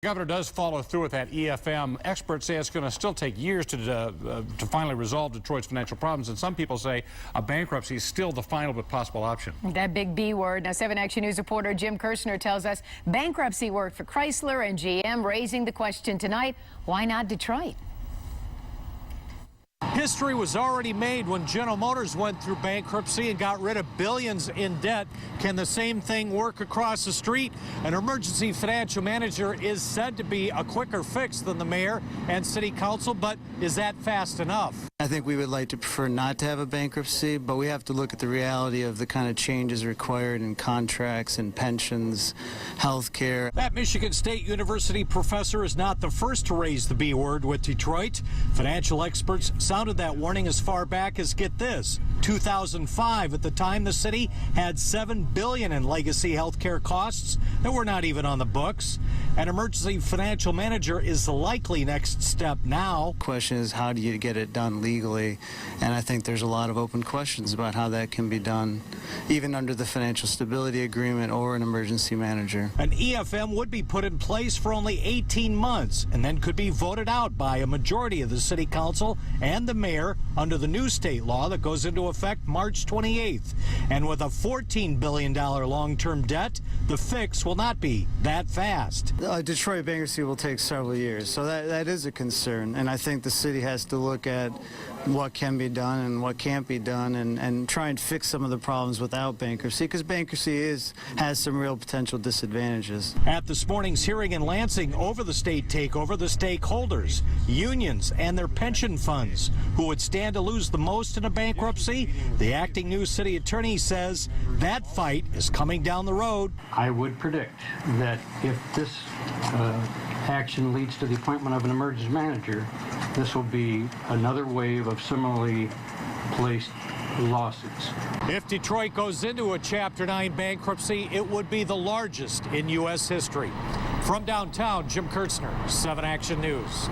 The governor does follow through with that EFM. Experts say it's going to still take years to finally resolve Detroit's financial problems, and some people say a bankruptcy is still the final but possible option. That big B word. Now, 7 Action News reporter Jim Kirshner tells us bankruptcy worked for Chrysler and GM, raising the question tonight, why not Detroit? History was already made when General Motors went through bankruptcy and got rid of billions in debt. Can the same thing work across the street? An emergency financial manager is said to be a quicker fix than the mayor and city council, but is that fast enough? I think we would like to prefer not to have a bankruptcy, but we have to look at the reality of the kind of changes required in contracts and pensions, health care. That Michigan State University professor is not the first to raise the B word with Detroit. Financial experts sounded that warning as far back as, get this, 2005. At the time, the city had $7 billion in legacy health care costs that were not even on the books. An emergency financial manager is the likely next step now. The question is, how do you get it done legally? And I think there's a lot of open questions about how that can be done, even under the financial stability agreement or an emergency manager. An EFM would be put in place for only 18 months and then could be voted out by a majority of the city council and the mayor under the new state law that goes into effect March 28th. And with a $14 billion long-term debt, the fix will not be that fast. Detroit bankruptcy will take several years, so that is a concern. And I think the city has to look at what can be done and what can't be done and try and fix some of the problems without bankruptcy, because bankruptcy has some real potential disadvantages. At this morning's hearing in Lansing over the state takeover, the stakeholders, unions, and their pension funds, who would stand to lose the most in a bankruptcy, the acting new city attorney says that fight is coming down the road. I would predict that if this action leads to the appointment of an emergency manager, this will be another wave of similarly placed lawsuits. If Detroit goes into a Chapter 9 bankruptcy, it would be the largest in U.S. history. From downtown, Jim Kirshner, 7 Action News.